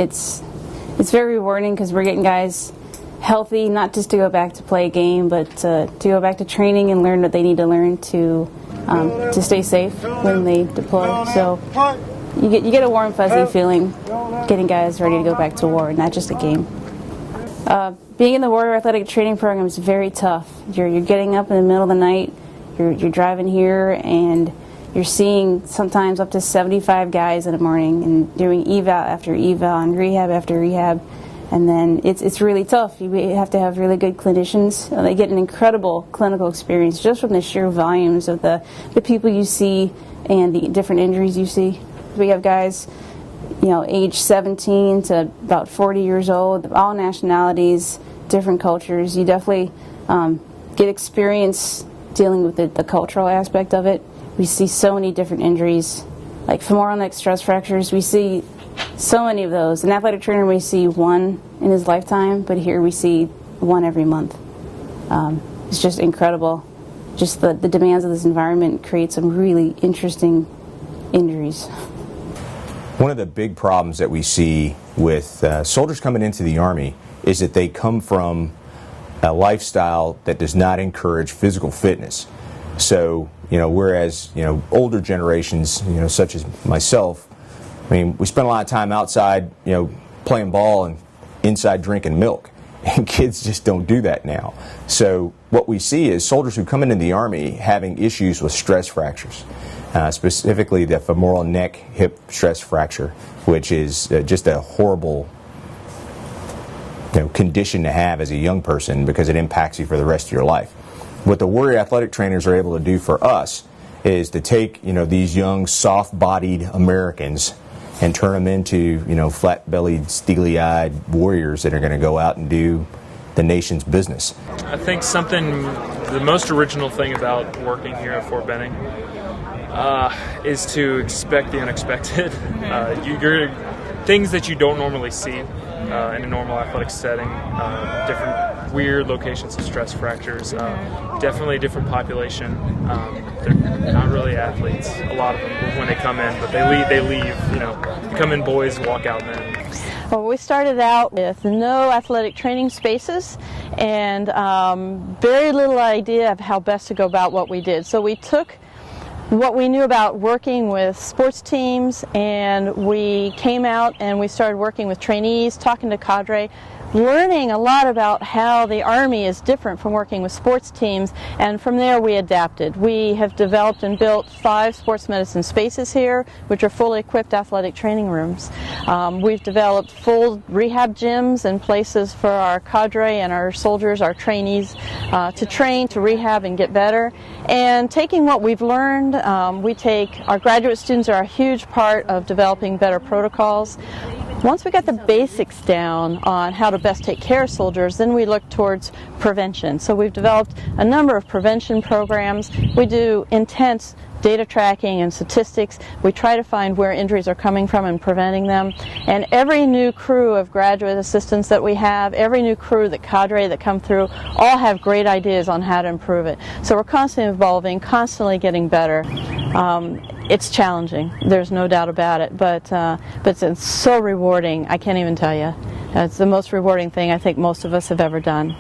it's very rewarding because we're getting guys healthy, not just to go back to play a game, but to go back to training and learn what they need to learn to stay safe when they deploy. So you get a warm, fuzzy feeling getting guys ready to go back to war, not just a game. Being in the Warrior Athletic Training Program is very tough. You're getting up in the middle of the night, you're driving here, and you're seeing sometimes up to 75 guys in the morning and doing eval after eval and rehab after rehab. And then it's really tough. You have to have really good clinicians. They get an incredible clinical experience just from the sheer volumes of the people you see and the different injuries you see. We have guys, age 17 to about 40 years old, all nationalities, different cultures. You definitely get experience dealing with the cultural aspect of it. We see so many different injuries. Like femoral neck stress fractures, we see so many of those. An athletic trainer may see one in his lifetime, but here we see one every month. It's just incredible. Just the demands of this environment create some really interesting injuries. One of the big problems that we see with soldiers coming into the Army is that they come from a lifestyle that does not encourage physical fitness. So, whereas, older generations, such as myself, we spend a lot of time outside, playing ball and inside drinking milk. And kids just don't do that now. So what we see is soldiers who come into the Army having issues with stress fractures, specifically the femoral neck hip stress fracture, which is just a horrible condition to have as a young person because it impacts you for the rest of your life. What the Warrior Athletic Trainers are able to do for us is to take these young soft-bodied Americans and turn them into, flat-bellied, steely-eyed warriors that are going to go out and do the nation's business. I think the most original thing about working here at Fort Benning is to expect the unexpected. You're things that you don't normally see in a normal athletic setting, different weird locations of stress fractures, definitely a different population. They're not really athletes, a lot of them, when they come in, but they leave, they come in boys, walk out men. Well, we started out with no athletic training spaces and very little idea of how best to go about what we did. So we took what we knew about working with sports teams, and we came out and we started working with trainees, talking to cadre, learning a lot about how the Army is different from working with sports teams, and from there we adapted. We have developed and built 5 sports medicine spaces here, which are fully equipped athletic training rooms. We've developed full rehab gyms and places for our cadre and our soldiers, our trainees, to train, to rehab and get better. And taking what we've learned, our graduate students are a huge part of developing better protocols. Once we got the basics down on how to best take care of soldiers, then we look towards prevention. So we've developed a number of prevention programs. We do intense data tracking and statistics. We try to find where injuries are coming from and preventing them. And every new crew of graduate assistants that we have, every new crew, the cadre that come through, all have great ideas on how to improve it. So we're constantly evolving, constantly getting better. It's challenging, there's no doubt about it, but it's so rewarding, I can't even tell you. It's the most rewarding thing I think most of us have ever done.